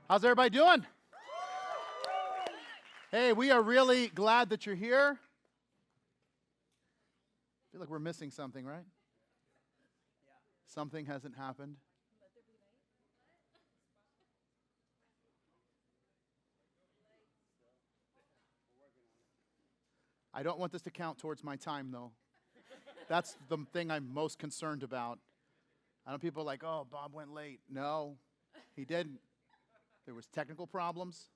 How's everybody doing? Hey, we are really glad that you're here. I feel like we're missing something, right? Something hasn't happened. I don't want this to count towards my time, though. That's the thing I'm most concerned about. I know people are like, oh, Bob went late. No, he didn't. There was technical problems.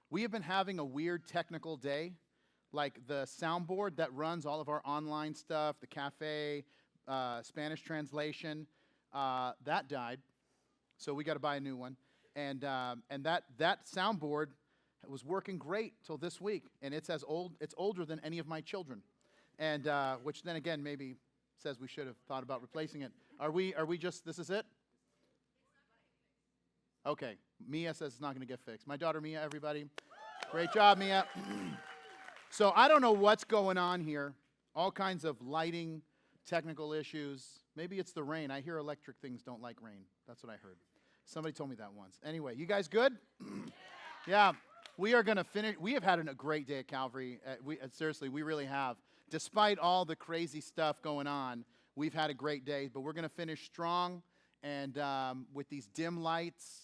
We have been having a weird technical day. Like the soundboard that runs all of our online stuff, the cafe, Spanish translation, that died. So we got to buy a new one. And that soundboard was working great till this week. And it's older than any of my children. And which then again maybe says we should have thought about replacing it. Are we just, this is it? Okay. Mia says it's not going to get fixed. My daughter Mia, everybody. Great job, Mia. So I don't know what's going on here. All kinds of lighting, technical issues. Maybe it's the rain. I hear electric things don't like rain. That's what I heard. Somebody told me that once. Anyway, you guys good? Yeah. We are going to finish. We have had a great day at Calvary. Seriously, we really have. Despite all the crazy stuff going on, we've had a great day. But we're going to finish strong and with these dim lights.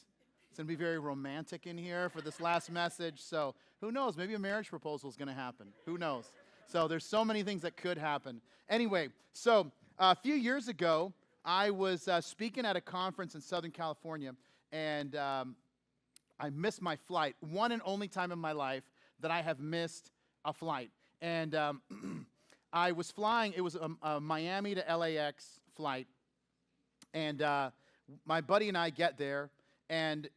It's going to be very romantic in here for this last message. So who knows? Maybe a marriage proposal is going to happen. Who knows? So there's so many things that could happen. Anyway, so a few years ago, I was speaking at a conference in Southern California, and I missed my flight. One and only time in my life that I have missed a flight. And I was flying. It was a Miami to LAX flight. And my buddy and I get there, and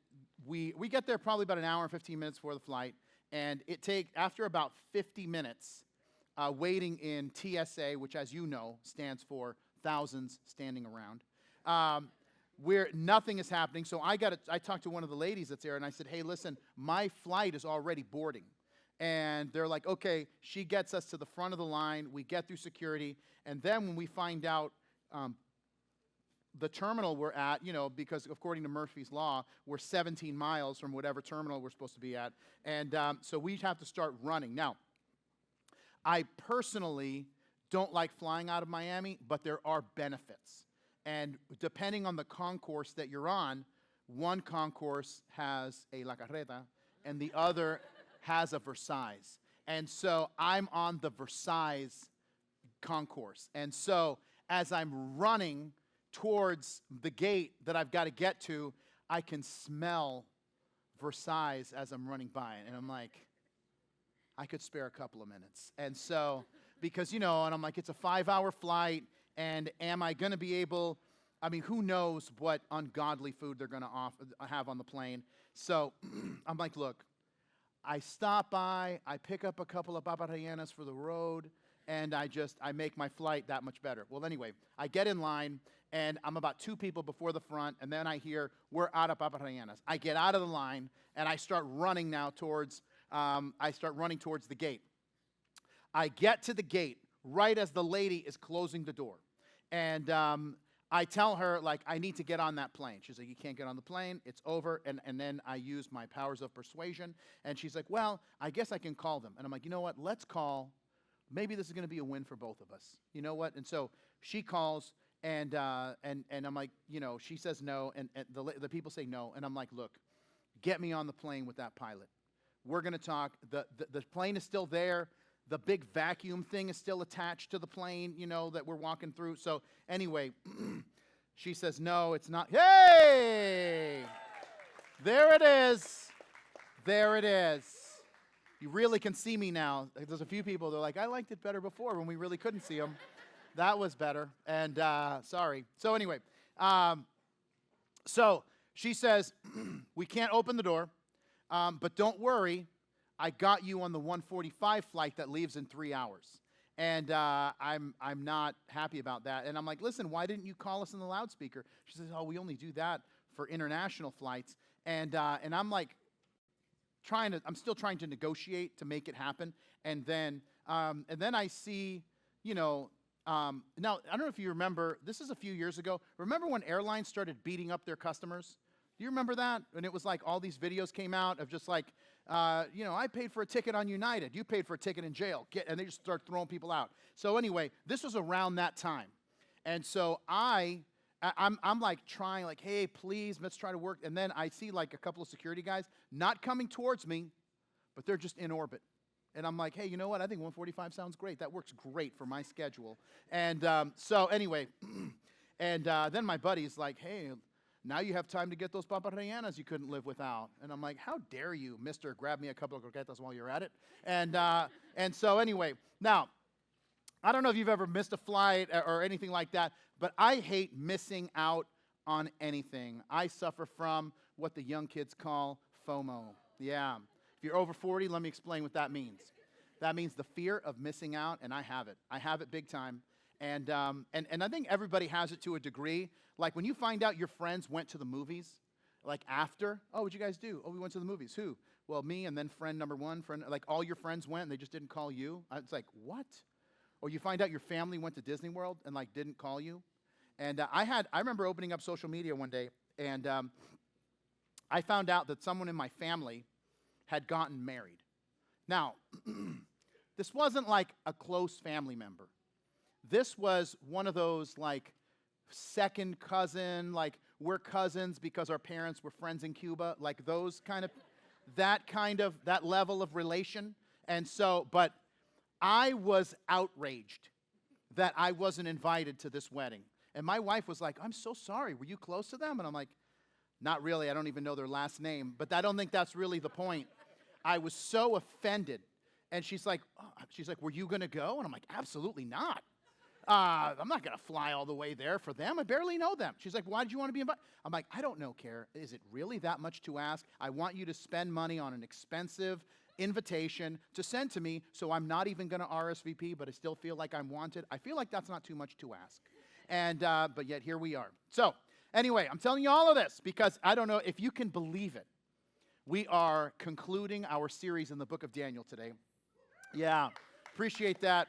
we get there probably about an hour and 15 minutes before the flight, and after about 50 minutes waiting in TSA, which as you know stands for thousands standing around, where nothing is happening. So I talked to one of the ladies that's there, and I said, hey, listen, my flight is already boarding. And they're like, okay, she gets us to the front of the line, we get through security, and then when we find out the terminal we're at, because according to Murphy's Law, we're 17 miles from whatever terminal we're supposed to be at. And so we have to start running. Now, I personally don't like flying out of Miami, but there are benefits. And depending on the concourse that you're on, one concourse has a La Carreta, and the other has a Versailles. And so I'm on the Versailles concourse. And so as I'm running towards the gate that I've got to get to, I can smell Versailles as I'm running by it. And I'm like, I could spare a couple of minutes. And so, because, and I'm like, it's a 5-hour flight, and am I going to be able, who knows what ungodly food they're going to have on the plane. So I'm like, look, I stop by, I pick up a couple of papas for the road, and I make my flight that much better. Well, anyway, I get in line, and I'm about 2 people before the front, and then I hear, we're out of papas. I get out of the line, and I start running now towards the gate. I get to the gate right as the lady is closing the door. And I tell her, I need to get on that plane. She's like, you can't get on the plane. It's over. And then I use my powers of persuasion. And she's like, well, I guess I can call them. And I'm like, you know what? Let's call. Maybe this is going to be a win for both of us. You know what? And so she calls, and I'm like, she says no. And the people say no. And I'm like, look, get me on the plane with that pilot. We're going to talk. The plane is still there. The big vacuum thing is still attached to the plane, that we're walking through. So anyway, she says, no, it's not. Hey! There it is. There it is. You really can see me now. There's a few people, they're like, I liked it better before when we really couldn't see them. That was better. And sorry. So anyway, so she says, we can't open the door, but don't worry. I got you on the 1:45 flight that leaves in 3 hours. And I'm not happy about that. And I'm like, listen, why didn't you call us on the loudspeaker? She says, oh, we only do that for international flights. And I'm like, I'm still trying to negotiate to make it happen. And then I see, now, I don't know if you remember, this is a few years ago. Remember when airlines started beating up their customers? Do you remember that? And it was like all these videos came out of just like, I paid for a ticket on United. You paid for a ticket in jail. And they just start throwing people out. So anyway, this was around that time. And so I'm like trying, like, hey, please, let's try to work. And then I see like a couple of security guys not coming towards me, but they're just in orbit. And I'm like, hey, you know what? I think 145 sounds great. That works great for my schedule. And so anyway, and then my buddy's like, hey, now you have time to get those paparrianas you couldn't live without. And I'm like, how dare you, mister, grab me a couple of croquetas while you're at it. And so anyway, now, I don't know if you've ever missed a flight or anything like that, but I hate missing out on anything. I suffer from what the young kids call FOMO. Yeah. If you're over 40, let me explain what that means. That means the fear of missing out, and I have it. I have it big time. And I think everybody has it to a degree. Like when you find out your friends went to the movies, like after, oh, what'd you guys do? Oh, we went to the movies. Who? Well, me and then friend number one, like all your friends went and they just didn't call you. It's like, what? Or you find out your family went to Disney World and like didn't call you. And I remember opening up social media one day and I found out that someone in my family had gotten married. Now, this wasn't like a close family member. This was one of those like second cousin, like we're cousins because our parents were friends in Cuba, like those kind of, that level of relation. And so, but I was outraged that I wasn't invited to this wedding. And my wife was like, I'm so sorry, were you close to them? And I'm like, not really, I don't even know their last name, but I don't think that's really the point. I was so offended. And she's like, were you gonna go? And I'm like, absolutely not. I'm not going to fly all the way there for them. I barely know them. She's like, why did you want to be invited? I'm like, I don't know, Care. Is it really that much to ask? I want you to spend money on an expensive invitation to send to me, so I'm not even going to RSVP, but I still feel like I'm wanted. I feel like that's not too much to ask. And but yet here we are. So anyway, I'm telling you all of this because I don't know if you can believe it. We are concluding our series in the book of Daniel today. Yeah, appreciate that.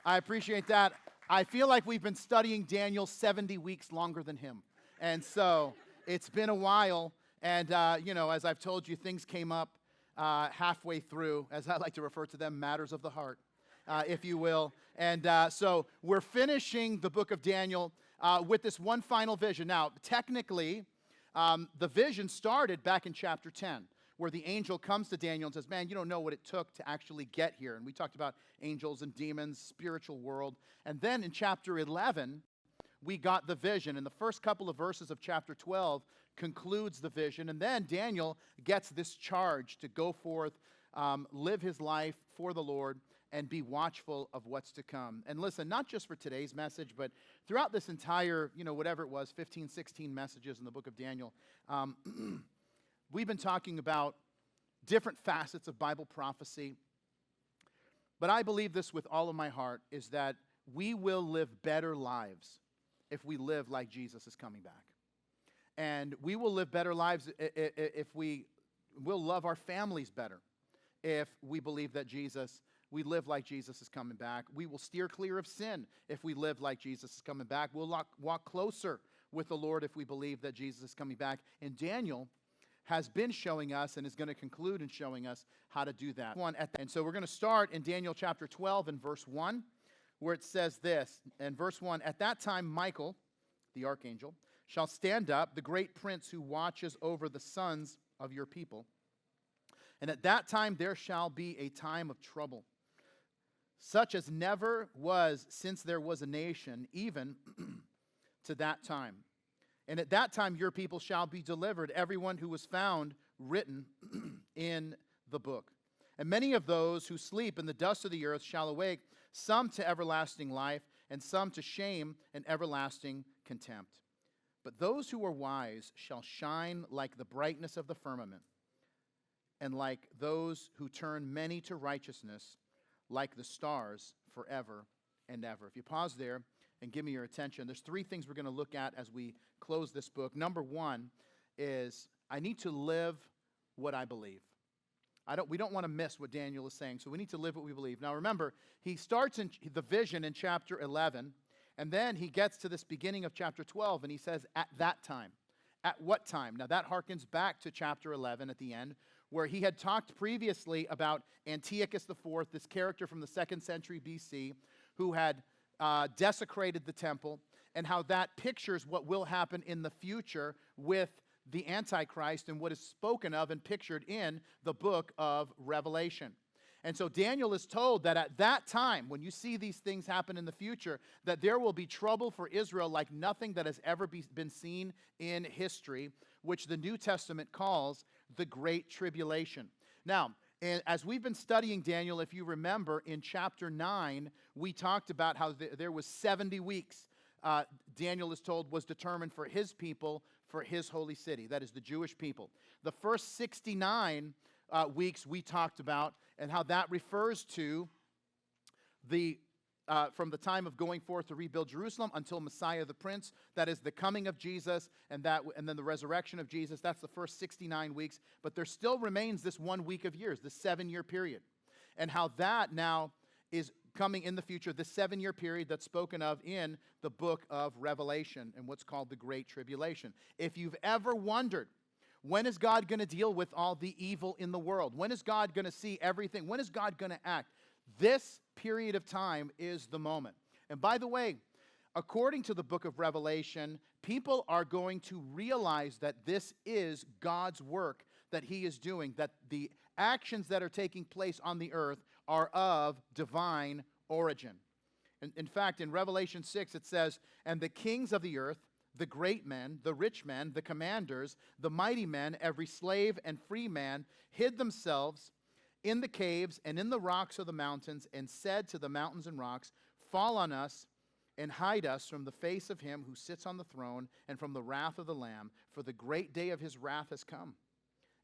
I appreciate that. I feel like we've been studying Daniel 70 weeks longer than him. And so it's been a while. And, as I've told you, things came up halfway through, as I like to refer to them, matters of the heart, if you will. And so we're finishing the book of Daniel with this one final vision. Now, technically, the vision started back in chapter 10. Where the angel comes to Daniel and says, man, you don't know what it took to actually get here. And we talked about angels and demons, spiritual world. And then in chapter 11, we got the vision. And the first couple of verses of chapter 12 concludes the vision. And then Daniel gets this charge to go forth, live his life for the Lord, and be watchful of what's to come. And listen, not just for today's message, but throughout this entire, whatever it was, 15, 16 messages in the book of Daniel, we've been talking about different facets of Bible prophecy, but I believe this with all of my heart, is that we will live better lives if we live like Jesus is coming back. And we will live better lives if we will love our families better if we believe that we live like Jesus is coming back. We will steer clear of sin if we live like Jesus is coming back. We'll walk closer with the Lord if we believe that Jesus is coming back. And Daniel has been showing us and is going to conclude in showing us how to do that. And so we're going to start in Daniel chapter 12 and verse 1, where it says this, in verse 1, at that time Michael, the archangel, shall stand up, the great prince who watches over the sons of your people. And at that time there shall be a time of trouble, such as never was since there was a nation, even to that time. And at that time your people shall be delivered, everyone who was found written in the book. And many of those who sleep in the dust of the earth shall awake, some to everlasting life, and some to shame and everlasting contempt. But those who are wise shall shine like the brightness of the firmament, and like those who turn many to righteousness, like the stars forever and ever. If you pause there and give me your attention, there's three things we're going to look at as we close this book. Number one is I need to live what I believe. We don't want to miss what Daniel is saying, so we need to live what we believe. Now remember, he starts in the vision in chapter 11, and then he gets to this beginning of chapter 12, and he says, at that time. At what time? Now that harkens back to chapter 11 at the end, where he had talked previously about Antiochus IV, this character from the 2nd century BC, who had desecrated the temple, and how that pictures what will happen in the future with the Antichrist and what is spoken of and pictured in the book of Revelation. And so Daniel is told that at that time, when you see these things happen in the future, that there will be trouble for Israel like nothing that has ever been seen in history, which the New Testament calls the Great Tribulation. Now, as we've been studying Daniel, if you remember, in chapter 9, we talked about how there was 70 weeks, Daniel is told, was determined for his people, for his holy city. That is the Jewish people. The first 69 weeks we talked about, and how that refers to the from the time of going forth to rebuild Jerusalem until Messiah the Prince. That is the coming of Jesus, and then the resurrection of Jesus. That's the first 69 weeks. But there still remains this 1 week of years, this 7-year period, and how that now is coming in the future, this 7-year period that's spoken of in the book of Revelation and what's called the Great Tribulation. If you've ever wondered, when is God going to deal with all the evil in the world? When is God going to see everything? When is God going to act? This period of time is the moment. And by the way, according to the book of Revelation, people are going to realize that this is God's work that he is doing, that the actions that are taking place on the earth are of divine origin. In fact, in Revelation 6, it says, "And the kings of the earth, the great men, the rich men, the commanders, the mighty men, every slave and free man, hid themselves in the caves and in the rocks of the mountains, and said to the mountains and rocks, fall on us and hide us from the face of him who sits on the throne and from the wrath of the Lamb, for the great day of his wrath has come.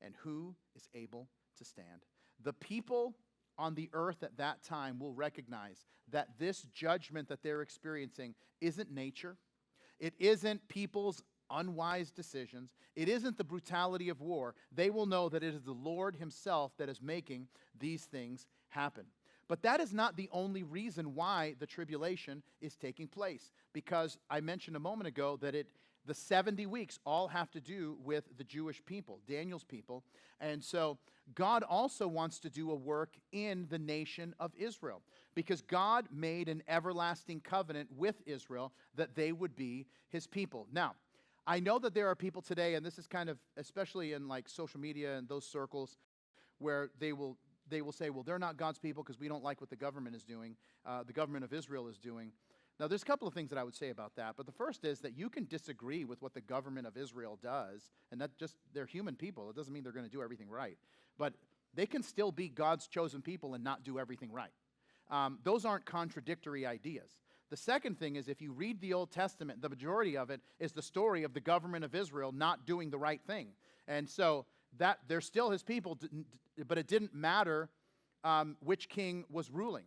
And who is able to stand?" The people on the earth at that time will recognize that this judgment that they're experiencing isn't nature. It isn't people's unwise decisions. It isn't the brutality of war. They will know that it is the Lord himself that is making these things happen. But that is not the only reason why the tribulation is taking place, because I mentioned a moment ago that the 70 weeks all have to do with the Jewish people, Daniel's people. And so God also wants to do a work in the nation of Israel, because God made an everlasting covenant with Israel that they would be his people. Now, I know that there are people today, and this is kind of, especially in like social media and those circles, where they will say, well, they're not God's people because we don't like what the government is doing, the government of Israel is doing. Now, there's a couple of things that I would say about that, but the first is that you can disagree with what the government of Israel does, and that just, they're human people. It doesn't mean they're going to do everything right, but they can still be God's chosen people and not do everything right. Those aren't contradictory ideas. The second thing is, if you read the Old Testament, the majority of it is the story of the government of Israel not doing the right thing. And so that they're still his people, but it didn't matter which king was ruling.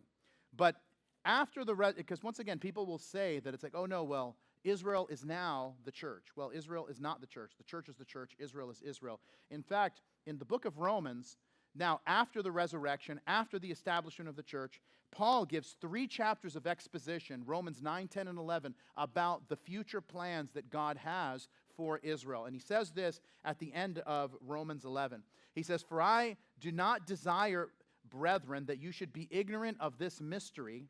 But after because once again, people will say that it's like, oh no, well, Israel is now the church. Well, Israel is not the church. The church is the church. Israel is Israel. In fact, in the book of Romans, now after the resurrection, after the establishment of the church, Paul gives 3 chapters of exposition, Romans 9, 10, and 11, about the future plans that God has for Israel. And he says this at the end of Romans 11. He says, "For I do not desire, brethren, that you should be ignorant of this mystery,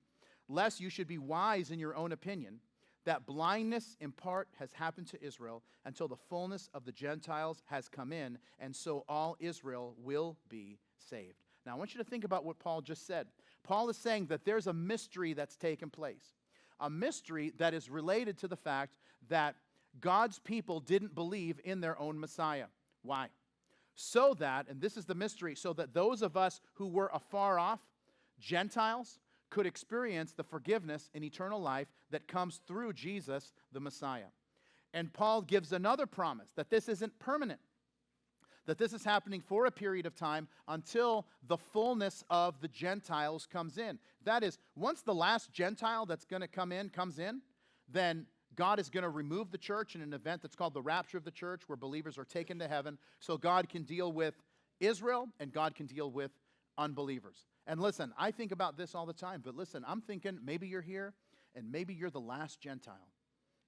lest you should be wise in your own opinion, that blindness in part has happened to Israel until the fullness of the Gentiles has come in, and so all Israel will be saved." Now, I want you to think about what Paul just said. Paul is saying that there's a mystery that's taken place, a mystery that is related to the fact that God's people didn't believe in their own Messiah. Why? So that, and this is the mystery, so that those of us who were afar off, Gentiles, could experience the forgiveness and eternal life that comes through Jesus, the Messiah. And Paul gives another promise that this isn't permanent, that this is happening for a period of time until the fullness of the Gentiles comes in. That is, once the last Gentile that's going to comes in, then God is going to remove the church in an event that's called the rapture of the church, where believers are taken to heaven, so God can deal with Israel and God can deal with unbelievers. And listen, I think about this all the time, but listen, I'm thinking maybe you're here and maybe you're the last Gentile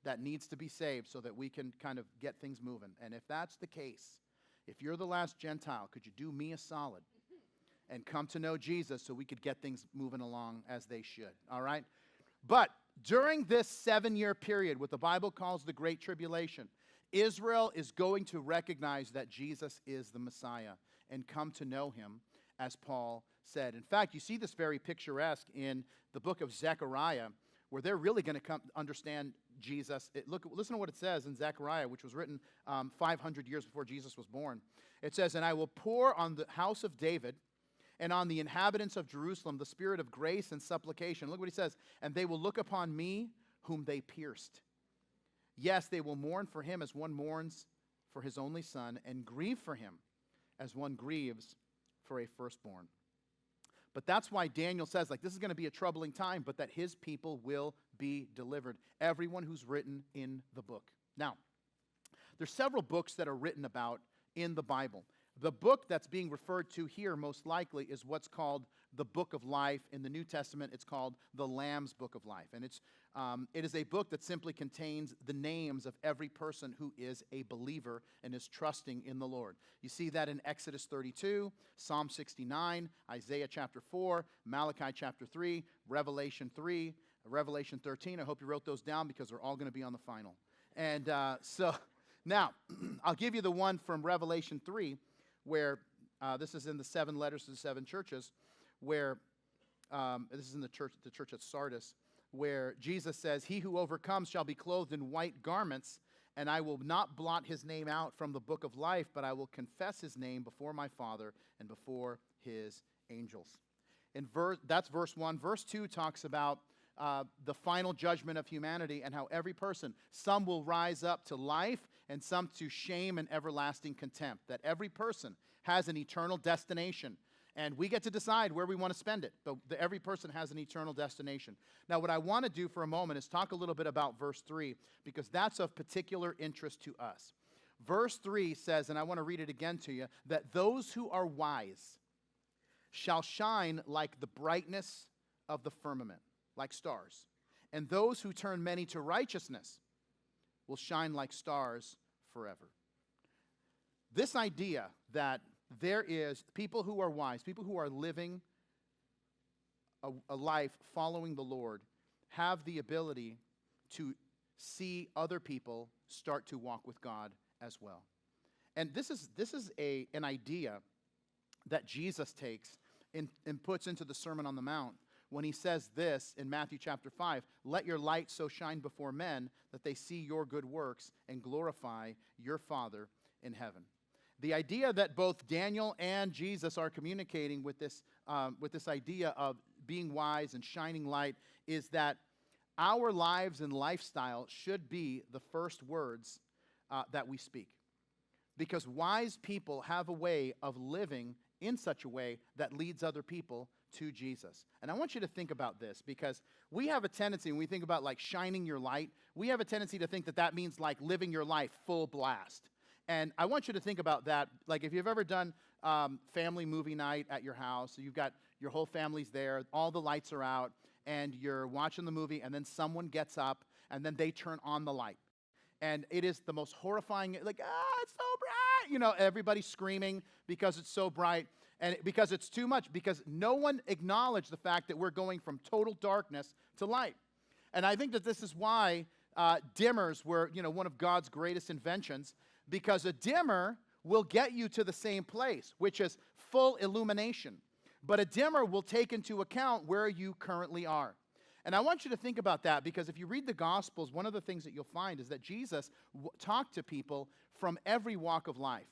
that needs to be saved so that we can kind of get things moving. And if that's the case, if you're the last Gentile, could you do me a solid and come to know Jesus so we could get things moving along as they should, all right? But during this 7-year period, what the Bible calls the Great Tribulation, Israel is going to recognize that Jesus is the Messiah and come to know him, as Paul said. In fact, you see this very picturesque in the book of Zechariah, where they're really going to come understand Jesus. Listen to what it says in Zechariah, which was written 500 years before Jesus was born. It says, "And I will pour on the house of David and on the inhabitants of Jerusalem the spirit of grace and supplication." Look what he says. "And they will look upon me whom they pierced. Yes, they will mourn for him as one mourns for his only son, and grieve for him as one grieves for a firstborn." But that's why Daniel says, this is going to be a troubling time, but that his people will be delivered. Everyone who's written in the book. Now, there's several books that are written about in the Bible. The book that's being referred to here most likely is what's called the Book of Life. In the New Testament, it's called the Lamb's Book of Life. And it is a book that simply contains the names of every person who is a believer and is trusting in the Lord. You see that in Exodus 32, Psalm 69, Isaiah chapter 4, Malachi chapter 3, Revelation 3, Revelation 13. I hope you wrote those down because they're all going to be on the final. And so now, I'll give you the one from Revelation 3, where this is in the 7 letters to the 7 churches, where this is in the church at Sardis, where Jesus says, "He who overcomes shall be clothed in white garments, and I will not blot his name out from the book of life, but I will confess his name before my Father and before his angels." That's verse 1. Verse 2 talks about the final judgment of humanity and how every person, some will rise up to life and some to shame and everlasting contempt. That every person has an eternal destination. And we get to decide where we want to spend it. But every person has an eternal destination. Now, what I want to do for a moment is talk a little bit about verse 3, because that's of particular interest to us. Verse 3 says, and I want to read it again to you, that those who are wise shall shine like the brightness of the firmament, like stars. And those who turn many to righteousness will shine like stars forever. This idea that there is people who are wise, people who are living a life following the Lord, have the ability to see other people start to walk with God as well. And this is an idea that Jesus takes and puts into the Sermon on the Mount when he says this in Matthew chapter 5, "Let your light so shine before men that they see your good works and glorify your Father in heaven." The idea that both Daniel and Jesus are communicating with this idea of being wise and shining light is that our lives and lifestyle should be the first words that we speak. Because wise people have a way of living in such a way that leads other people to Jesus. And I want you to think about this, because we have a tendency, when we think about shining your light, we have a tendency to think that that means living your life full blast. And I want you to think about that. If you've ever done family movie night at your house, so you've got your whole family's there, all the lights are out, and you're watching the movie, and then someone gets up, and then they turn on the light. And it is the most horrifying, it's so bright! Everybody's screaming because it's so bright, and because it's too much, because no one acknowledged the fact that we're going from total darkness to light. And I think that this is why dimmers were, one of God's greatest inventions, because a dimmer will get you to the same place, which is full illumination. But a dimmer will take into account where you currently are. And I want you to think about that, because if you read the Gospels, one of the things that you'll find is that Jesus talked to people from every walk of life.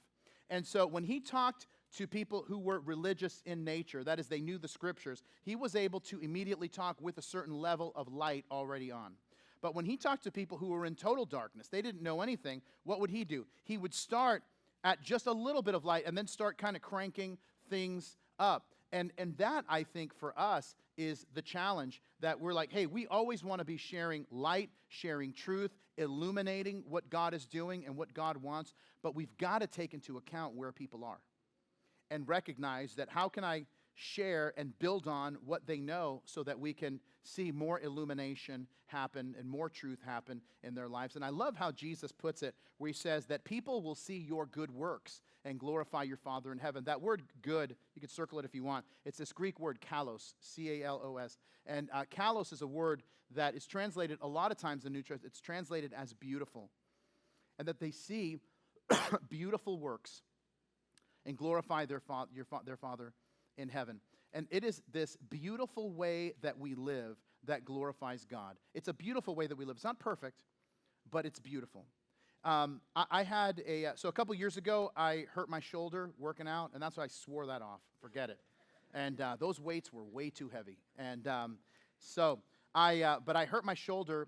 And so when he talked to people who were religious in nature, that is, they knew the Scriptures, he was able to immediately talk with a certain level of light already on. But when he talked to people who were in total darkness, they didn't know anything, what would he do? He would start at just a little bit of light and then start kind of cranking things up. And that, I think, for us is the challenge, that we're hey, we always want to be sharing light, sharing truth, illuminating what God is doing and what God wants, but we've got to take into account where people are and recognize that how can I share and build on what they know so that we can see more illumination happen and more truth happen in their lives. And I love how Jesus puts it, where he says that people will see your good works and glorify your Father in heaven. That word good, you can circle it if you want. It's this Greek word kalos, C-A-L-O-S. And kalos is a word that is translated a lot of times in the New Testament. It's translated as beautiful. And that they see beautiful works and glorify their Father in heaven. And it is this beautiful way that we live that glorifies God. It's a beautiful way that we live. It's not perfect, but it's beautiful. I had so a couple years ago, I hurt my shoulder working out, and that's why I swore that off. Forget it. And those weights were way too heavy. And but I hurt my shoulder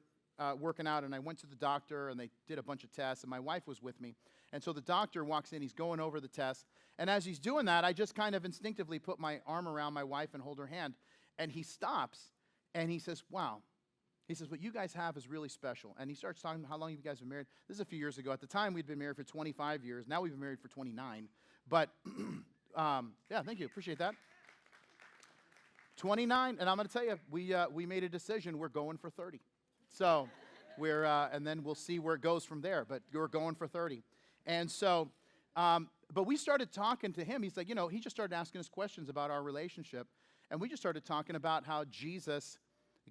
working out, and I went to the doctor, and they did a bunch of tests, and my wife was with me. And so the doctor walks in, he's going over the test, and as he's doing that, I just kind of instinctively put my arm around my wife and hold her hand, and he stops, and he says, wow. He says, what you guys have is really special. And he starts talking about how long you guys have been married. This is a few years ago. At the time, we'd been married for 25 years. Now we've been married for 29. But, yeah, thank you. Appreciate that. 29, and I'm going to tell you, we made a decision. We're going for 30. So and then we'll see where it goes from there. But we're going for 30. And so, but we started talking to him. He's like, he just started asking us questions about our relationship. And we just started talking about how Jesus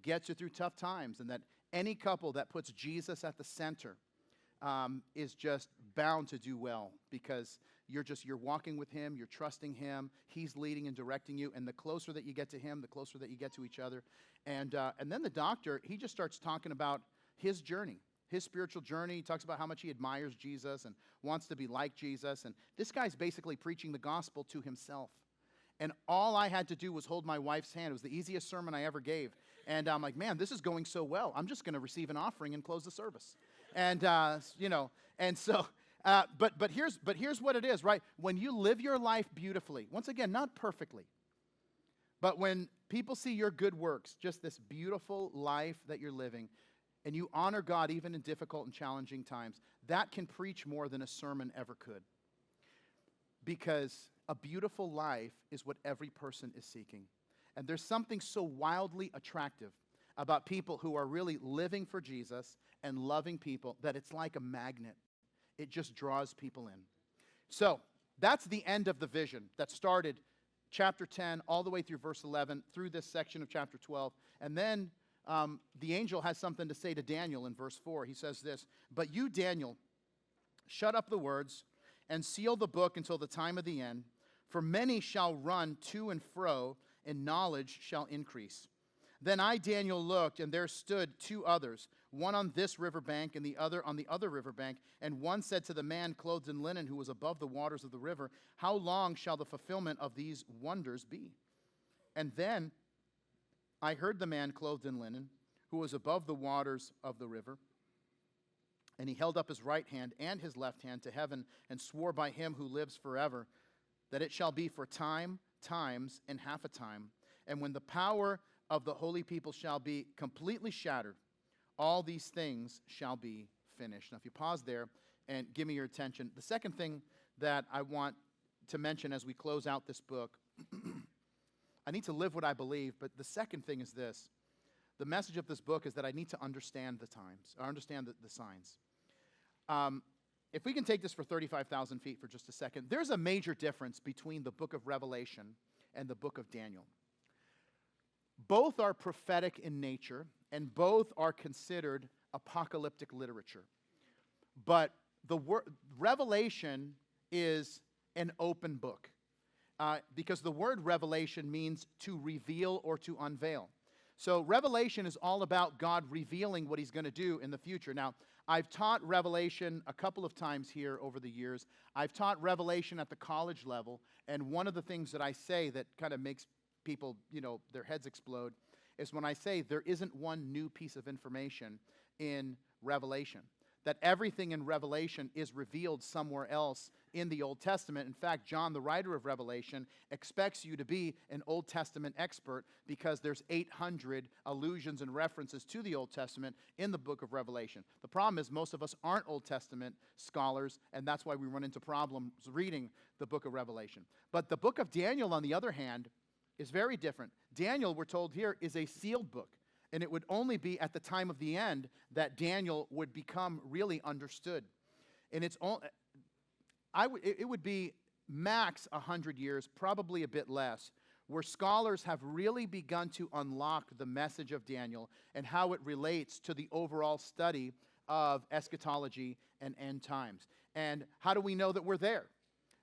gets you through tough times, and that any couple that puts Jesus at the center is just bound to do well, because you're walking with him, you're trusting him, he's leading and directing you, and the closer that you get to him, the closer that you get to each other. And then the doctor, he just starts talking about his journey, his spiritual journey. He talks about how much he admires Jesus and wants to be like Jesus, and this guy's basically preaching the gospel to himself. And all I had to do was hold my wife's hand. It was the easiest sermon I ever gave. And I'm like, man, this is going so well. I'm just going to receive an offering and close the service. And, and so, but here's what it is, right? When you live your life beautifully, once again, not perfectly, but when people see your good works, just this beautiful life that you're living, and you honor God even in difficult and challenging times, that can preach more than a sermon ever could. Because a beautiful life is what every person is seeking. And there's something so wildly attractive about people who are really living for Jesus and loving people that it's like a magnet. It just draws people in. So that's the end of the vision that started chapter 10 all the way through verse 11, through this section of chapter 12. And then the angel has something to say to Daniel in verse 4. He says this, "But you, Daniel, shut up the words and seal the book until the time of the end. For many shall run to and fro, and knowledge shall increase. Then I, Daniel, looked, and there stood two others, one on this riverbank and the other on the other riverbank. And one said to the man clothed in linen who was above the waters of the river, how long shall the fulfillment of these wonders be? And then I heard the man clothed in linen who was above the waters of the river. And he held up his right hand and his left hand to heaven and swore by him who lives forever that it shall be for time, times, and half a time. And when the power of the holy people shall be completely shattered, all these things shall be finished." Now, if you pause there and give me your attention, the second thing that I want to mention as we close out this book, I need to live what I believe, but the second thing is this. The message of this book is that I need to understand the times, or understand the signs. If we can take this for 35,000 feet for just a second, there's a major difference between the book of Revelation and the book of Daniel. Both are prophetic in nature, and both are considered apocalyptic literature. But the Revelation is an open book, because the word revelation means to reveal or to unveil. So Revelation is all about God revealing what he's going to do in the future. Now, I've taught Revelation a couple of times here over the years. I've taught Revelation at the college level, and one of the things that I say that kind of makes people, their heads explode is when I say there isn't one new piece of information in Revelation. That everything in Revelation is revealed somewhere else in the Old Testament. In fact, John, the writer of Revelation, expects you to be an Old Testament expert because there's 800 allusions and references to the Old Testament in the book of Revelation. The problem is most of us aren't Old Testament scholars, and that's why we run into problems reading the book of Revelation. But the book of Daniel, on the other hand, is very different. Daniel, we're told here, is a sealed book. And it would only be at the time of the end that Daniel would become really understood. And it would be max 100 years, probably a bit less, where scholars have really begun to unlock the message of Daniel and how it relates to the overall study of eschatology and end times. And how do we know that we're there?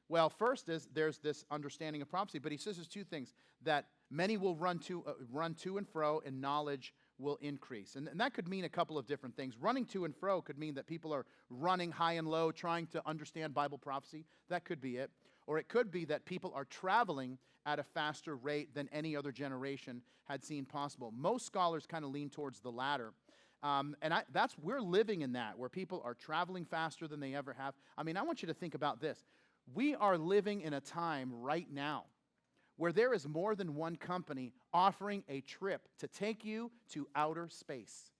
Well, first is there's this understanding of prophecy, but he says there's two things: that many will run to and fro, and knowledge will increase. And that could mean a couple of different things. Running to and fro could mean that people are running high and low, trying to understand Bible prophecy. That could be it. Or it could be that people are traveling at a faster rate than any other generation had seen possible. Most scholars kind of lean towards the latter. We're living in that, where people are traveling faster than they ever have. I mean, I want you to think about this. We are living in a time right now where there is more than one company offering a trip to take you to outer space.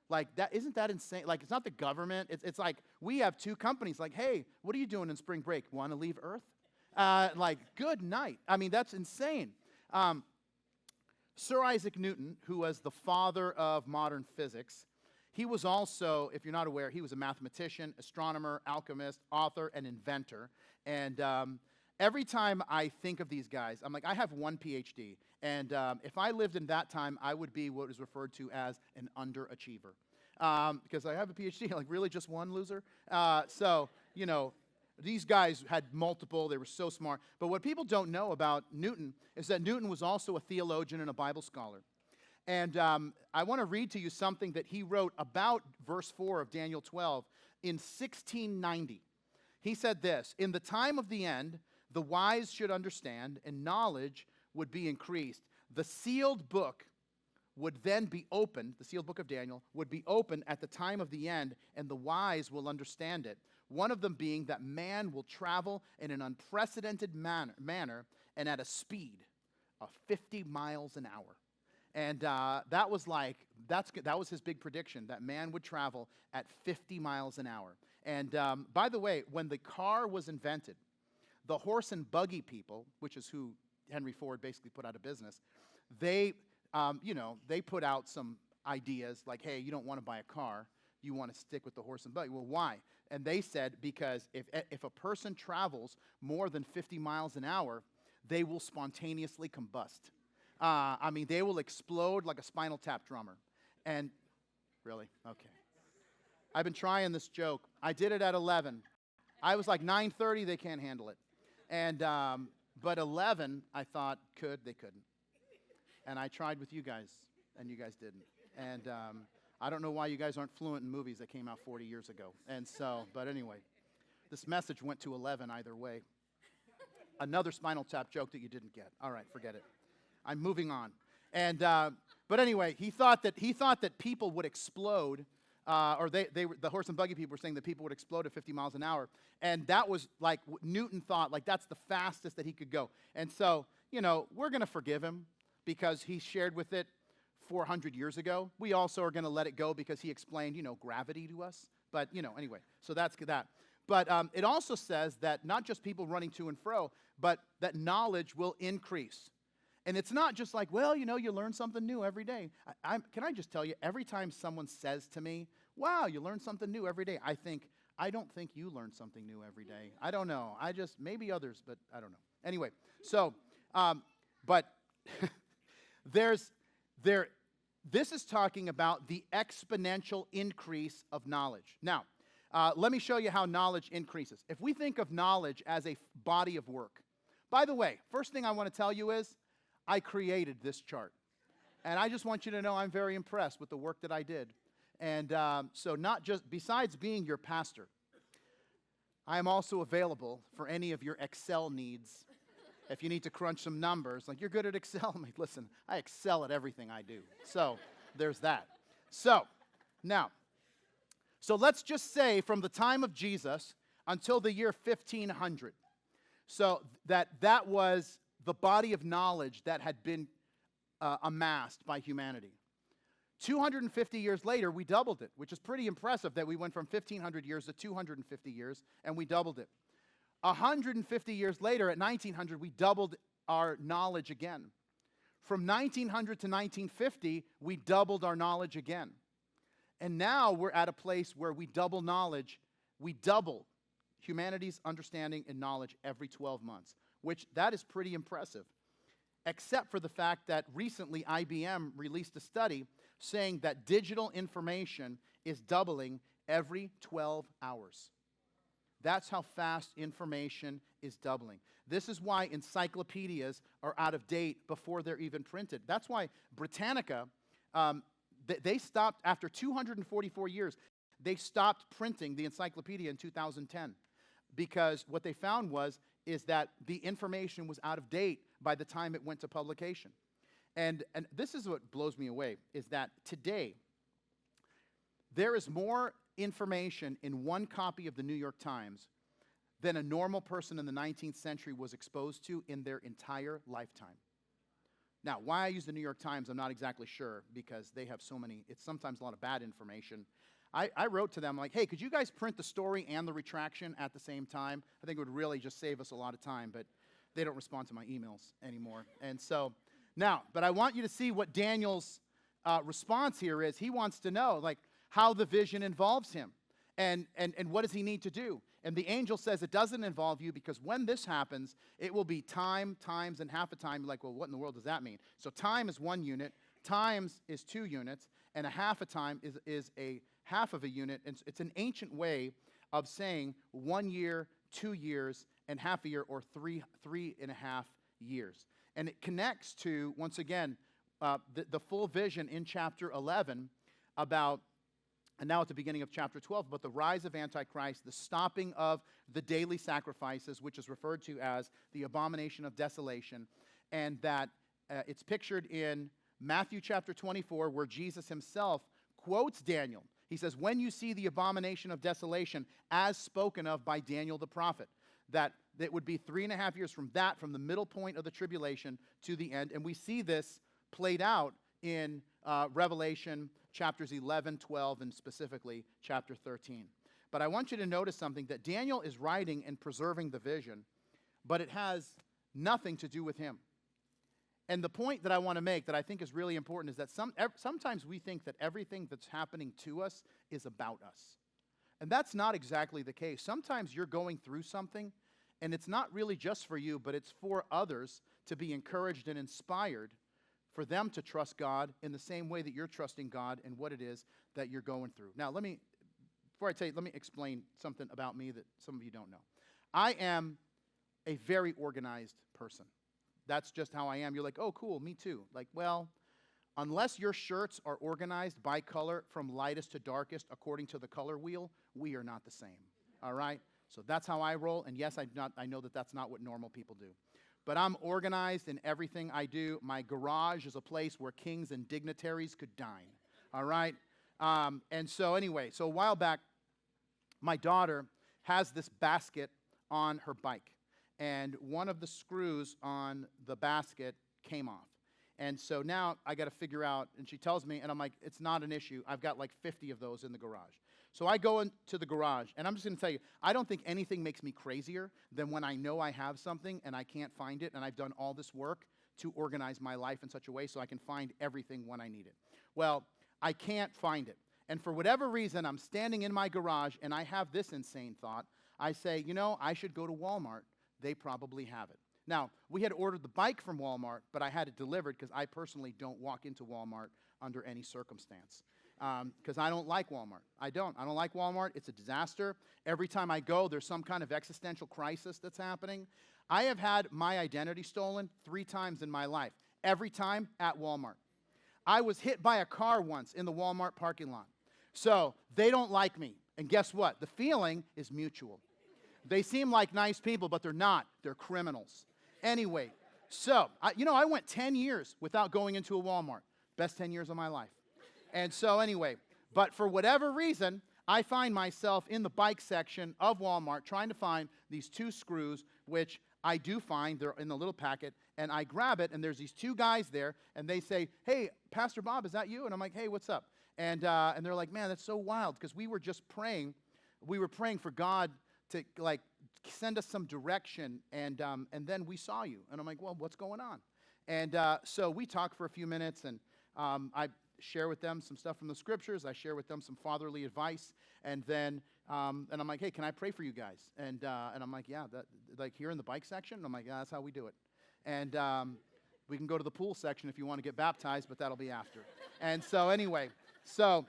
Like, that, isn't that insane? Like, it's not the government. It's like we have two companies. Like, hey, what are you doing in spring break? Want to leave Earth? Like, good night. I mean, that's insane. Sir Isaac Newton, who was the father of modern physics, he was also, if you're not aware, he was a mathematician, astronomer, alchemist, author, and inventor. And every time I think of these guys, I'm like, I have one PhD. And if I lived in that time, I would be what is referred to as an underachiever. Because I have a PhD, like, really just one loser? These guys had multiple. They were so smart. But what people don't know about Newton is that Newton was also a theologian and a Bible scholar. And I want to read to you something that he wrote about verse 4 of Daniel 12 in 1690. He said this: "In the time of the end, the wise should understand, and knowledge would be increased. The sealed book would then be opened," the sealed book of Daniel, "would be opened at the time of the end, and the wise will understand it. One of them being that man will travel in an unprecedented manner and at a speed of 50 miles an hour." And that was his big prediction, that man would travel at 50 miles an hour. And by the way, when the car was invented, the horse and buggy people, which is who Henry Ford basically put out of business, they put out some ideas like, hey, you don't want to buy a car, you want to stick with the horse and buggy. Well, why? And they said, because if a person travels more than 50 miles an hour, they will spontaneously combust. They will explode like a Spinal Tap drummer. And, really? Okay. I've been trying this joke. I did it at 11. I was like 9:30, they can't handle it. And, but 11, I thought, they couldn't. And I tried with you guys, and you guys didn't. And I don't know why you guys aren't fluent in movies that came out 40 years ago. And so, but anyway, this message went to 11 either way. Another Spinal Tap joke that you didn't get. All right, forget it. I'm moving on. And but anyway, he thought that people would explode, the horse and buggy people were saying that people would explode at 50 miles an hour, and that was like Newton thought, like, that's the fastest that he could go. And so, we're going to forgive him because he shared with it 400 years ago. We also are going to let it go because he explained, gravity to us. But anyway, so that's that. But it also says that not just people running to and fro, but that knowledge will increase. And it's not just like, well, you learn something new every day. Can I just tell you, every time someone says to me, wow, you learn something new every day, I don't think you learn something new every day. I don't know. Maybe others, but I don't know. Anyway, so, but this is talking about the exponential increase of knowledge. Now, let me show you how knowledge increases. If we think of knowledge as a body of work, by the way, first thing I want to tell you is, I created this chart. And I just want you to know I'm very impressed with the work that I did. And so besides being your pastor, I am also available for any of your Excel needs. If you need to crunch some numbers, like, you're good at Excel. I'm like, listen, I excel at everything I do. So there's that. So let's just say from the time of Jesus until the year 1500. So that was the body of knowledge that had been amassed by humanity. 250 years later, we doubled it, which is pretty impressive that we went from 1,500 years to 250 years, and we doubled it. 150 years later, at 1900, we doubled our knowledge again. From 1900 to 1950, we doubled our knowledge again. And now we're at a place where we double knowledge. We double humanity's understanding and knowledge every 12 months, which that is pretty impressive, except for the fact that recently IBM released a study saying that digital information is doubling every 12 hours. That's how fast information is doubling. This is why encyclopedias are out of date before they're even printed. That's why Britannica, they stopped, after 244 years, they stopped printing the encyclopedia in 2010. Because what they found is that the information was out of date by the time it went to publication. And this is what blows me away, is that today, there is more information in one copy of the New York Times than a normal person in the 19th century was exposed to in their entire lifetime. Now, why I use the New York Times, I'm not exactly sure, because they have so many, it's sometimes a lot of bad information. I wrote to them like, hey, could you guys print the story and the retraction at the same time? I think it would really just save us a lot of time, but they don't respond to my emails anymore. And so, now, but I want you to see what Daniel's response here is. He wants to know, like, how the vision involves him, and what does he need to do? And the angel says it doesn't involve you, because when this happens, it will be time, times, and half a time. You're like, well, what in the world does that mean? So time is 1 unit, times is 2 units, and a half a time is a half of a unit. And it's an ancient way of saying 1 year, 2 years, and half a year, or 3.5 years. And it connects to, once again, the full vision in chapter 11 about, and now at the beginning of chapter 12, about the rise of Antichrist, the stopping of the daily sacrifices, which is referred to as the abomination of desolation, and that it's pictured in Matthew chapter 24, where Jesus himself quotes Daniel. He says, when you see the abomination of desolation as spoken of by Daniel the prophet, that it would be 3.5 years from the middle point of the tribulation to the end. And we see this played out in Revelation chapters 11, 12, and specifically chapter 13. But I want you to notice something, that Daniel is writing and preserving the vision, but it has nothing to do with him. And the point that I want to make that I think is really important is that sometimes we think that everything that's happening to us is about us. And that's not exactly the case. Sometimes you're going through something, and it's not really just for you, but it's for others to be encouraged and inspired, for them to trust God in the same way that you're trusting God in what it is that you're going through. Now, before I tell you, let me explain something about me that some of you don't know. I am a very organized person. That's just how I am. You're like, oh, cool, me too. Like, well, unless your shirts are organized by color from lightest to darkest according to the color wheel, we are not the same, all right? So that's how I roll, and yes, I know that that's not what normal people do. But I'm organized in everything I do. My garage is a place where kings and dignitaries could dine, all right? And so anyway, so a while back, my daughter has this basket on her bike, and one of the screws on the basket came off. And so now I got to figure out, and she tells me, and I'm like, it's not an issue. I've got like 50 of those in the garage. So I go into the garage, and I'm just going to tell you, I don't think anything makes me crazier than when I know I have something and I can't find it, and I've done all this work to organize my life in such a way so I can find everything when I need it. Well, I can't find it. And for whatever reason, I'm standing in my garage, and I have this insane thought. I say, you know, I should go to Walmart. They probably have it. Now, we had ordered the bike from Walmart, but I had it delivered because I personally don't walk into Walmart under any circumstance. Because I don't like Walmart. I don't like Walmart. It's a disaster. Every time I go, there's some kind of existential crisis that's happening. I have had my identity stolen 3 times in my life. Every time at Walmart. I was hit by a car once in the Walmart parking lot. So they don't like me. And guess what? The feeling is mutual. They seem like nice people, but they're not. They're criminals. Anyway, so, I went 10 years without going into a Walmart. Best 10 years of my life. And so anyway, but for whatever reason, I find myself in the bike section of Walmart trying to find these 2 screws, which I do find. They're in the little packet, and I grab it, and there's these 2 guys there, and they say, hey, Pastor Bob, is that you? And I'm like, hey, what's up? And they're like, man, that's so wild, because we were just praying. We were praying for God to, like, send us some direction. And then we saw you. And I'm like, well, what's going on? And so we talk for a few minutes, and I share with them some stuff from the scriptures. I share with them some fatherly advice. And then and I'm like, hey, can I pray for you guys? And I'm like, yeah, like here in the bike section? And I'm like, yeah, that's how we do it. And we can go to the pool section if you want to get baptized, but that'll be after. And so anyway, so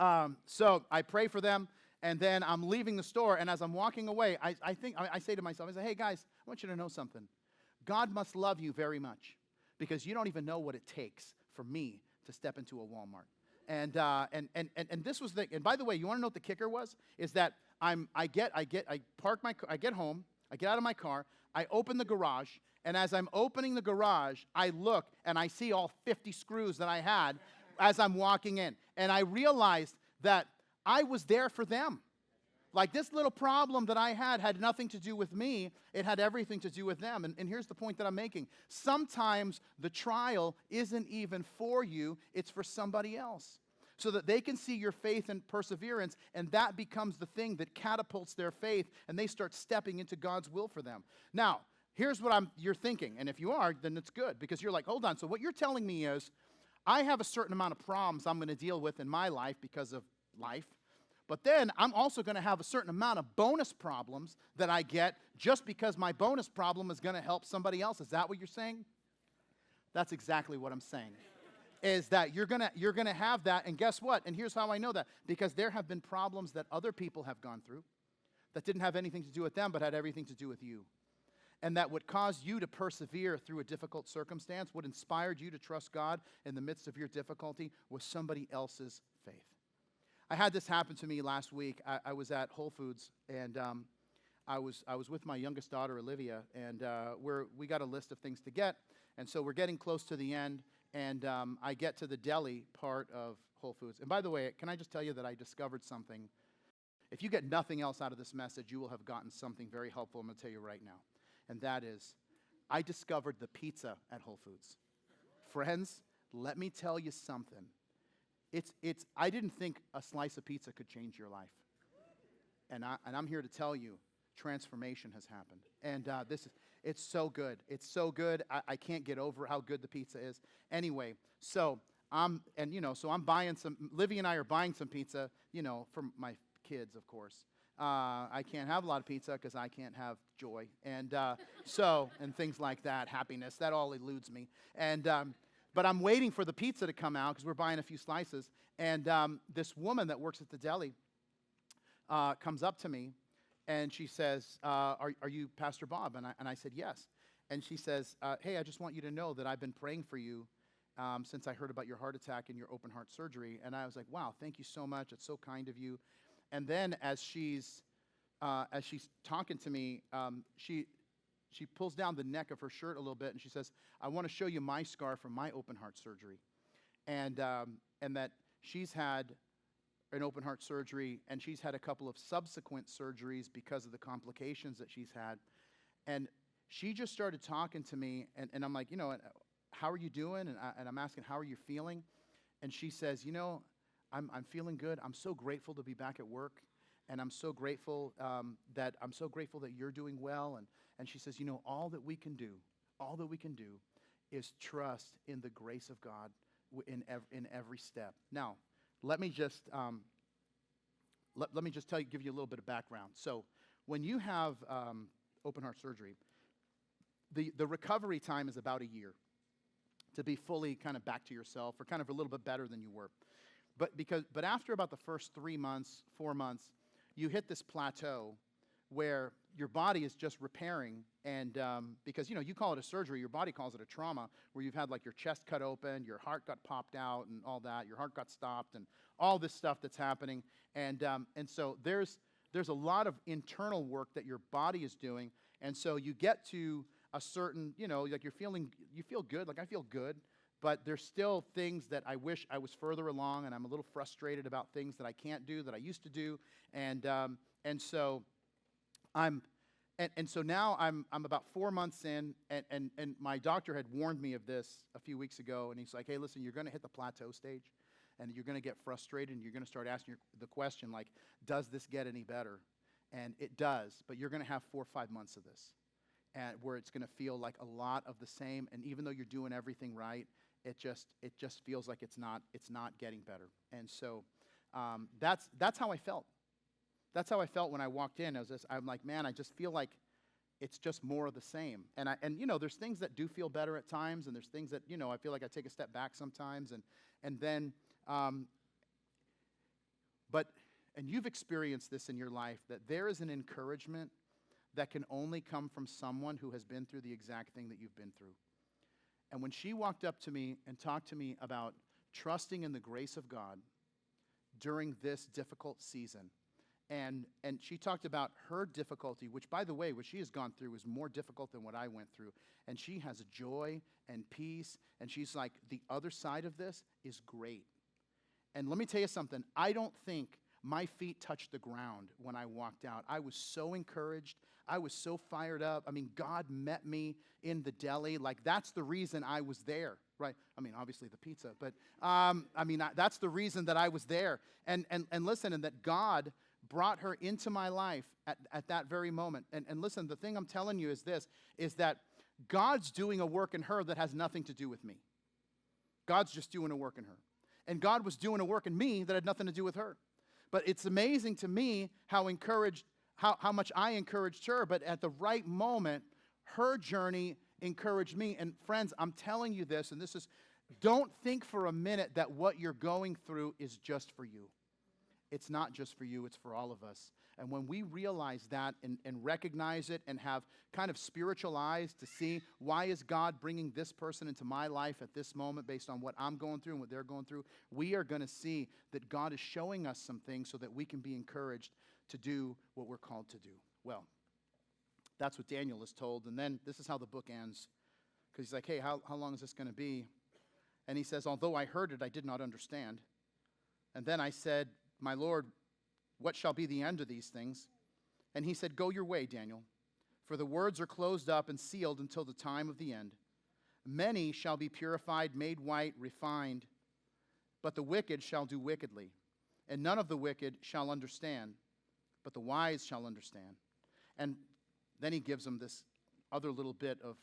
I pray for them, and then I'm leaving the store, and as I'm walking away, I say to myself, I say, hey guys, I want you to know something. God must love you very much, because you don't even know what it takes for me to step into a Walmart. And this was and by the way, you want to know what the kicker was? Is that I get home, I get out of my car, I open the garage, and as I'm opening the garage, I look and I see all 50 screws that I had as I'm walking in. And I realized that I was there for them. Like, this little problem that I had nothing to do with me. It had everything to do with them. And here's the point that I'm making. Sometimes the trial isn't even for you. It's for somebody else, so that they can see your faith and perseverance, and that becomes the thing that catapults their faith, and they start stepping into God's will for them. Now, here's what you're thinking, and if you are, then it's good, because you're like, hold on, so what you're telling me is, I have a certain amount of problems I'm going to deal with in my life because of life, but then I'm also going to have a certain amount of bonus problems that I get just because my bonus problem is going to help somebody else. Is that what you're saying? That's exactly what I'm saying. Is that you're gonna have that, and guess what? And here's how I know that. Because there have been problems that other people have gone through that didn't have anything to do with them, but had everything to do with you. And that what caused you to persevere through a difficult circumstance, what inspired you to trust God in the midst of your difficulty, was somebody else's faith. I had this happen to me last week. I was at Whole Foods, and I was with my youngest daughter, Olivia, and we got a list of things to get, and so we're getting close to the end. And I get to the deli part of Whole Foods. And by the way, can I just tell you that I discovered something? If you get nothing else out of this message, you will have gotten something very helpful. I'm going to tell you right now. And that is, I discovered the pizza at Whole Foods. Friends, let me tell you something. I didn't think a slice of pizza could change your life. And I'm here to tell you, transformation has happened. And it's so good. It's so good. I can't get over how good the pizza is. Anyway, so I'm buying some, Livy and I are buying some pizza, for my kids, of course. I can't have a lot of pizza because I can't have joy. And and things like that, happiness, that all eludes me. And, but I'm waiting for the pizza to come out because we're buying a few slices. And this woman that works at the deli comes up to me. And she says, are you Pastor Bob? And I said, yes. And she says, hey, I just want you to know that I've been praying for you since I heard about your heart attack and your open heart surgery. And I was like, wow, thank you so much. It's so kind of you. And then as she's talking to me, she pulls down the neck of her shirt a little bit, and she says, I want to show you my scar from my open heart surgery. And that she's had an open heart surgery, and she's had a couple of subsequent surgeries because of the complications that she's had. And she just started talking to me, and I'm like, how are you doing? And I'm asking, how are you feeling? And she says, I'm feeling good. I'm so grateful to be back at work, and I'm so grateful that you're doing well. And she says, all that we can do is trust in the grace of God in every step. Now, let me just give you a little bit of background. So, when you have open heart surgery, the recovery time is about a year to be fully kind of back to yourself, or kind of a little bit better than you were. But after about the first 3 months, 4 months, you hit this plateau where your body is just repairing, and because you call it a surgery, your body calls it a trauma, where you've had like your chest cut open, your heart got popped out, and all that, your heart got stopped, and all this stuff that's happening, and so there's a lot of internal work that your body is doing, and so you get to a certain, like you feel good, like I feel good, but there's still things that I wish I was further along, and I'm a little frustrated about things that I can't do that I used to do, and so so now I'm about 4 months in, and my doctor had warned me of this a few weeks ago, and he's like, hey, listen, you're going to hit the plateau stage, and you're going to get frustrated, and you're going to start asking the question, like, does this get any better? And it does, but you're going to have 4 or 5 months of this, and where it's going to feel like a lot of the same. And even though you're doing everything right, it just feels like it's not getting better. And so that's how I felt. That's how I felt when I walked in. I'm like, man, I just feel like it's just more of the same. And there's things that do feel better at times, and there's things that I feel like I take a step back sometimes, and then and you've experienced this in your life, that there is an encouragement that can only come from someone who has been through the exact thing that you've been through. And when she walked up to me and talked to me about trusting in the grace of God during this difficult season, and she talked about her difficulty, which, by the way, what she has gone through is more difficult than what I went through. And she has joy and peace, and she's like, the other side of this is great. And let me tell you something. I don't think my feet touched the ground when I walked out. I was so encouraged. I was so fired up. I mean, God met me in the deli. Like, that's the reason I was there, right? I mean, obviously the pizza, but that's the reason that I was there. And listen, and that God brought her into my life at that very moment. And listen, the thing I'm telling you is this, is that God's doing a work in her that has nothing to do with me. God's just doing a work in her. And God was doing a work in me that had nothing to do with her. But it's amazing to me how much I encouraged her, but at the right moment, her journey encouraged me. And friends, I'm telling you this, and don't think for a minute that what you're going through is just for you. It's not just for you, it's for all of us. And when we realize that and recognize it and have kind of spiritual eyes to see, why is God bringing this person into my life at this moment based on what I'm going through and what they're going through, we are going to see that God is showing us some things so that we can be encouraged to do what we're called to do. Well, that's what Daniel is told. And then this is how the book ends. Because he's like, hey, how long is this going to be? And he says, although I heard it, I did not understand. And then I said, my Lord, what shall be the end of these things? And he said, go your way, Daniel, for the words are closed up and sealed until the time of the end. Many shall be purified, made white, refined, but the wicked shall do wickedly. And none of the wicked shall understand, but the wise shall understand. And then he gives them this other little bit of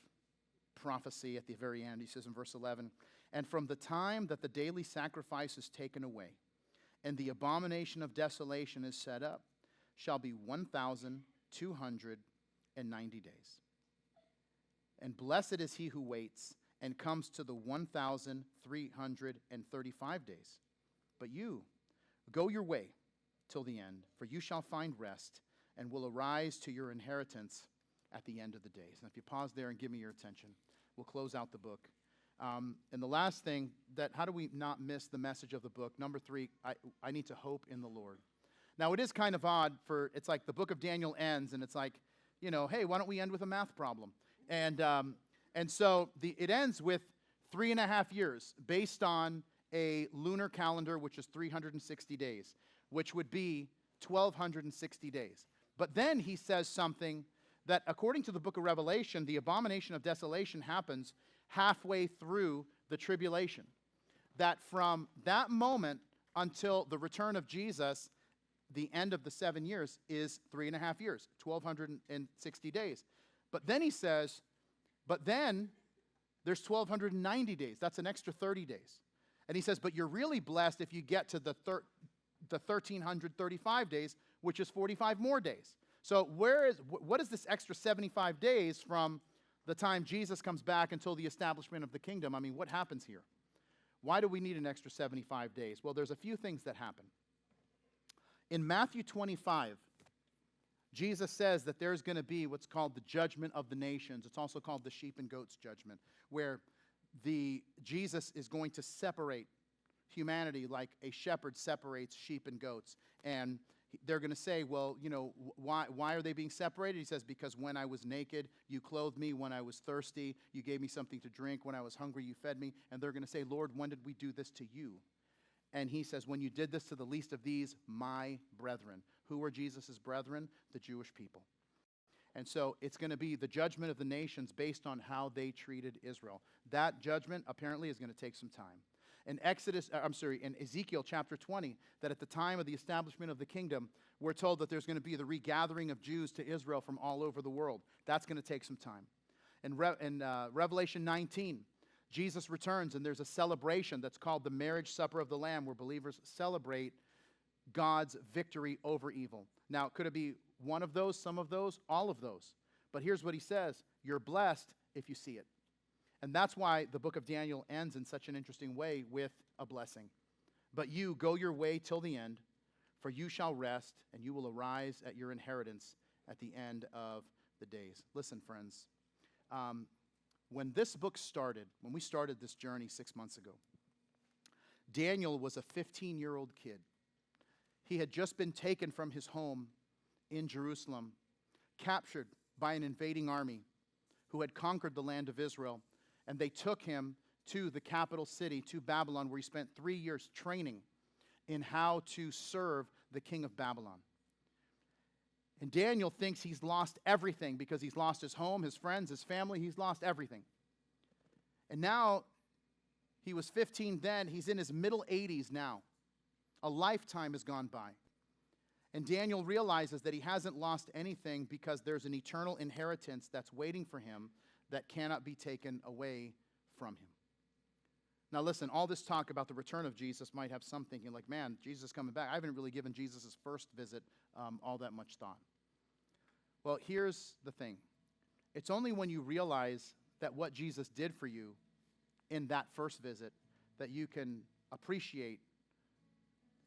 prophecy at the very end. He says in verse 11, and from the time that the daily sacrifice is taken away, and the abomination of desolation is set up, shall be 1,290 days. And blessed is he who waits and comes to the 1,335 days. But you, go your way till the end, for you shall find rest and will arise to your inheritance at the end of the days. And if you pause there and give me your attention, we'll close out the book. And the last thing, how do we not miss the message of the book? Number 3, I need to hope in the Lord. Now, it is kind of odd it's like the book of Daniel ends, and it's like, hey, why don't we end with a math problem? And so it ends with 3.5 years based on a lunar calendar, which is 360 days, which would be 1,260 days. But then he says something that, according to the book of Revelation, the abomination of desolation happens halfway through the tribulation. That from that moment until the return of Jesus, the end of the 7 years is 3.5 years, 1,260 days. But then he says, but then there's 1,290 days. That's an extra 30 days. And he says, but you're really blessed if you get to the 1,335 days, which is 45 more days. So what is this extra 75 days from the time Jesus comes back until the establishment of the kingdom? I mean, what happens here? Why do we need an extra 75 days? Well, there's a few things that happen. In Matthew 25, Jesus says that there's going to be what's called the judgment of the nations. It's also called the sheep and goats judgment, where Jesus is going to separate humanity like a shepherd separates sheep and goats. And they're going to say, well, why are they being separated? He says, because when I was naked, you clothed me. When I was thirsty, you gave me something to drink. When I was hungry, you fed me. And they're going to say, Lord, when did we do this to you? And he says, when you did this to the least of these, my brethren. Who are Jesus' brethren? The Jewish people. And so it's going to be the judgment of the nations based on how they treated Israel. That judgment apparently is going to take some time. in in Ezekiel chapter 20, that at the time of the establishment of the kingdom, we're told that there's going to be the regathering of Jews to Israel from all over the world. That's going to take some time. In Revelation 19, Jesus returns, and there's a celebration that's called the marriage supper of the Lamb, where believers celebrate God's victory over evil. Now, could it be one of those, some of those, all of those? But here's what he says: you're blessed if you see it. And that's why the book of Daniel ends in such an interesting way with a blessing. But you go your way till the end, for you shall rest, and you will arise at your inheritance at the end of the days. Listen, friends, when this book started, when we started this journey 6 months ago, Daniel was a 15-year-old kid. He had just been taken from his home in Jerusalem, captured by an invading army who had conquered the land of Israel, and they took him to the capital city, to Babylon, where he spent 3 years training in how to serve the king of Babylon. And Daniel thinks he's lost everything because he's lost his home, his friends, his family. He's lost everything. And now, he was 15 then. He's in his middle 80s now. A lifetime has gone by. And Daniel realizes that he hasn't lost anything because there's an eternal inheritance that's waiting for him that cannot be taken away from him. Now listen, all this talk about the return of Jesus might have some thinking like, man, Jesus is coming back. I haven't really given Jesus' first visit all that much thought. Well, here's the thing. It's only when you realize that what Jesus did for you in that first visit that you can appreciate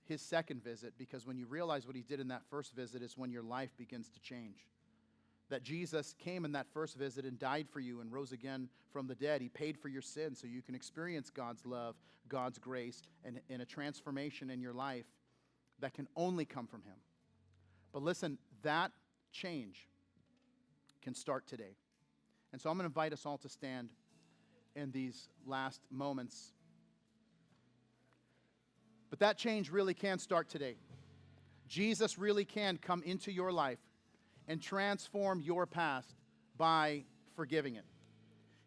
his second visit, because when you realize what he did in that first visit is when your life begins to change. That Jesus came in that first visit and died for you and rose again from the dead. He paid for your sins so you can experience God's love, God's grace, and a transformation in your life that can only come from him. But listen, that change can start today. And so I'm going to invite us all to stand in these last moments. But that change really can start today. Jesus really can come into your life and transform your past by forgiving it.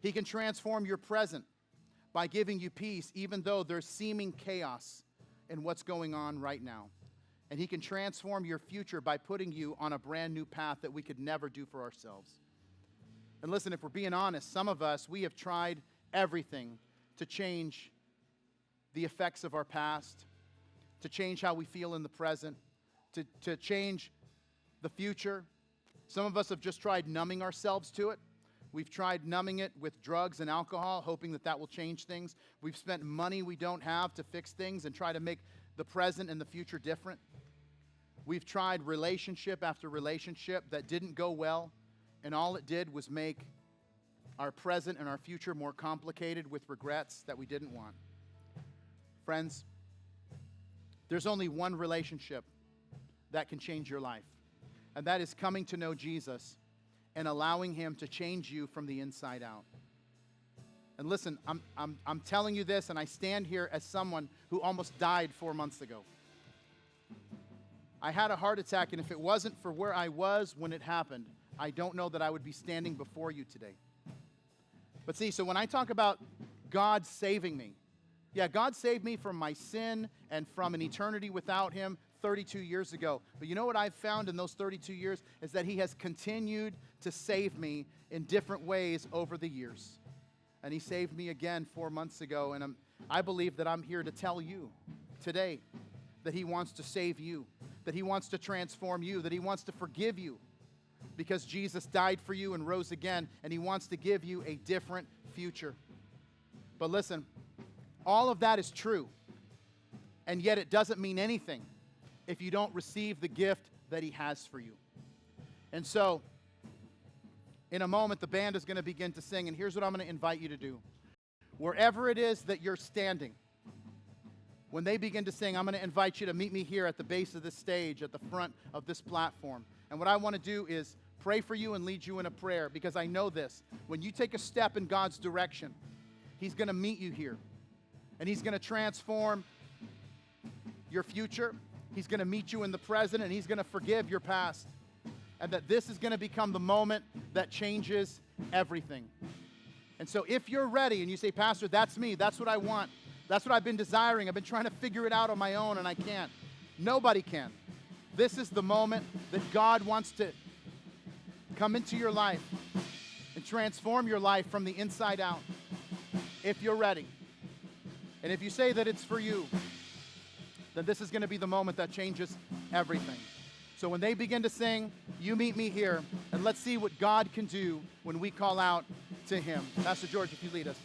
He can transform your present by giving you peace, even though there's seeming chaos in what's going on right now. And he can transform your future by putting you on a brand new path that we could never do for ourselves. And listen, if we're being honest, some of us, we have tried everything to change the effects of our past, to change how we feel in the present, to change the future. Some of us have just tried numbing ourselves to it. We've tried numbing it with drugs and alcohol, hoping that that will change things. We've spent money we don't have to fix things and try to make the present and the future different. We've tried relationship after relationship that didn't go well, and all it did was make our present and our future more complicated with regrets that we didn't want. Friends, there's only one relationship that can change your life, and that is coming to know Jesus and allowing him to change you from the inside out. And listen, I'm telling you this, and I stand here as someone who almost died 4 months ago. I had a heart attack, and if it wasn't for where I was when it happened, I don't know that I would be standing before you today. But see, so when I talk about God saving me, yeah, God saved me from my sin and from an eternity without him 32 years ago. But you know what I've found in those 32 years is that he has continued to save me in different ways over the years. And he saved me again 4 months ago, and I believe that I'm here to tell you today that he wants to save you, that he wants to transform you, that he wants to forgive you, because Jesus died for you and rose again, and he wants to give you a different future. But listen, all of that is true, and yet it doesn't mean anything if you don't receive the gift that he has for you. And so, in a moment, the band is going to begin to sing, and here's what I'm going to invite you to do. Wherever it is that you're standing, when they begin to sing, I'm going to invite you to meet me here at the base of this stage, at the front of this platform. And what I want to do is pray for you and lead you in a prayer, because I know this. When you take a step in God's direction, he's going to meet you here. And he's going to transform your future. He's going to meet you in the present, and he's going to forgive your past. And that this is going to become the moment that changes everything. And so if you're ready and you say, Pastor, that's me, that's what I want, That's what I've been desiring. I've been trying to figure it out on my own, and I can't. Nobody can. This is the moment that God wants to come into your life and transform your life from the inside out, if you're ready. And if you say that it's for you, then this is going to be the moment that changes everything. So when they begin to sing, you meet me here, and let's see what God can do when we call out to him. Pastor George, if you lead us.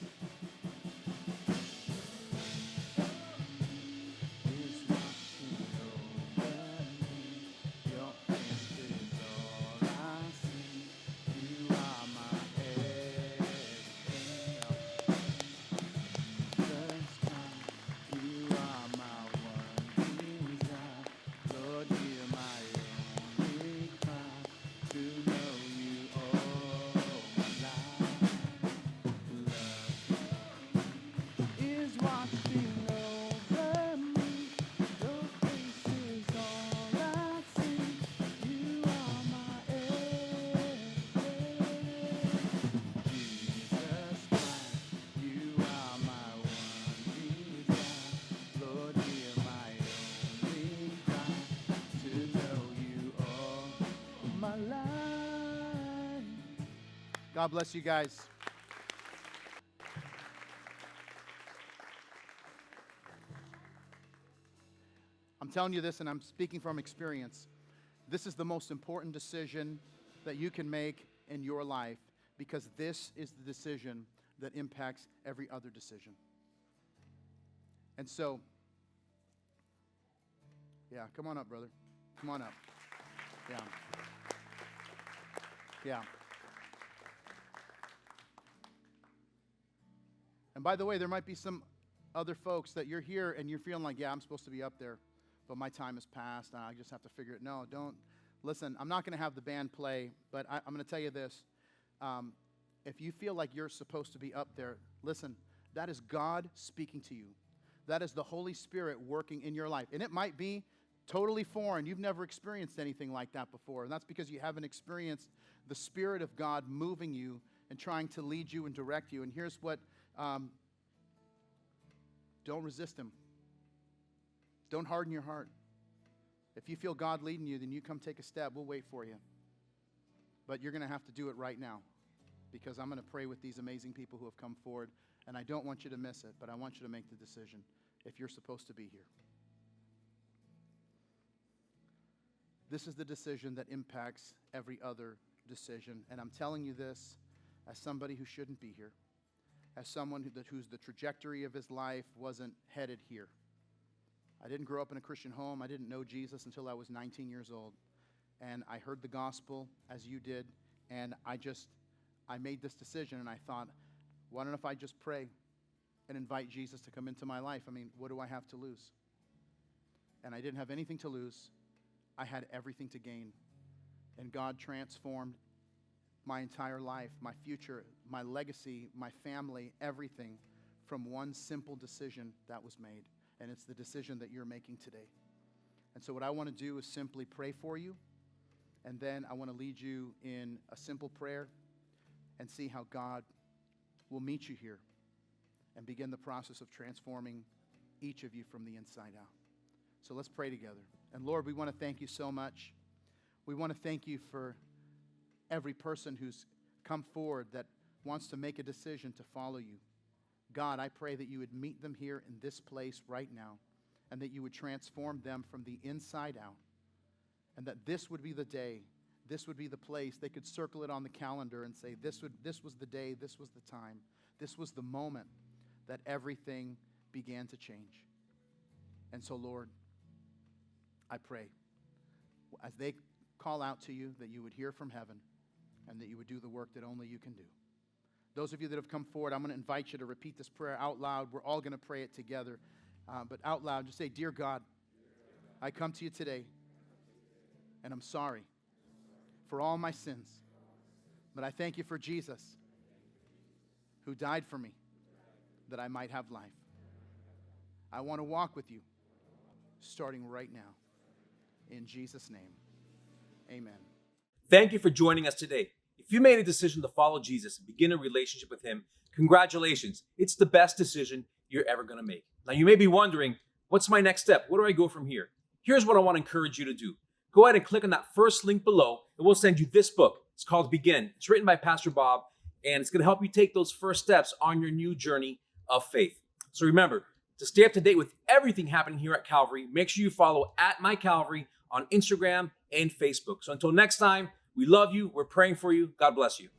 God bless you guys. I'm telling you this, and I'm speaking from experience. This is the most important decision that you can make in your life, because this is the decision that impacts every other decision. And so, yeah, come on up, brother. Come on up. Yeah. Yeah. And by the way, there might be some other folks that you're here and you're feeling like, yeah, I'm supposed to be up there, but my time has passed and I just have to figure it. No, don't. Listen, I'm not going to have the band play, but I'm going to tell you this. If you feel like you're supposed to be up there, listen, that is God speaking to you. That is the Holy Spirit working in your life. And it might be totally foreign. You've never experienced anything like that before. And that's because you haven't experienced the Spirit of God moving you and trying to lead you and direct you. And here's what, don't resist him. Don't harden your heart. If you feel God leading you, then you come take a step. We'll wait for you. But you're going to have to do it right now, because I'm going to pray with these amazing people who have come forward. And I don't want you to miss it, but I want you to make the decision if you're supposed to be here. This is the decision that impacts every other decision. And I'm telling you this as somebody who shouldn't be here, as someone whose the trajectory of his life wasn't headed here. I didn't grow up in a Christian home. I didn't know Jesus until I was 19 years old. And I heard the gospel as you did, and I made this decision, and I thought, why don't if I just pray and invite Jesus to come into my life? I mean, what do I have to lose? And I didn't have anything to lose. I had everything to gain. And God transformed my entire life, my future, my legacy, my family, everything from one simple decision that was made. And it's the decision that you're making today. And so what I want to do is simply pray for you. And then I want to lead you in a simple prayer and see how God will meet you here and begin the process of transforming each of you from the inside out. So let's pray together. And Lord, we want to thank you so much. We want to thank you for every person who's come forward that wants to make a decision to follow you. God, I pray that you would meet them here in this place right now, and that you would transform them from the inside out, and that this would be the day, this would be the place. They could circle it on the calendar and say, this was the day, this was the time, this was the moment that everything began to change. And so, Lord, I pray, as they call out to you, that you would hear from heaven and that you would do the work that only you can do. Those of you that have come forward, I'm going to invite you to repeat this prayer out loud. We're all going to pray it together. But out loud, just say, Dear God, I come to you today, and I'm sorry for all my sins. But I thank you for Jesus, who died for me, that I might have life. I want to walk with you, starting right now. In Jesus' name, amen. Thank you for joining us today. If you made a decision to follow Jesus and begin a relationship with him, congratulations. It's the best decision you're ever going to make. Now, you may be wondering, what's my next step? Where do I go from here? Here's what I want to encourage you to do. Go ahead and click on that first link below, and we'll send you this book. It's called Begin. It's written by Pastor Bob, and it's going to help you take those first steps on your new journey of faith. So remember, to stay up to date with everything happening here at Calvary, make sure you follow @MyCalvary on Instagram and Facebook. So until next time, we love you. We're praying for you. God bless you.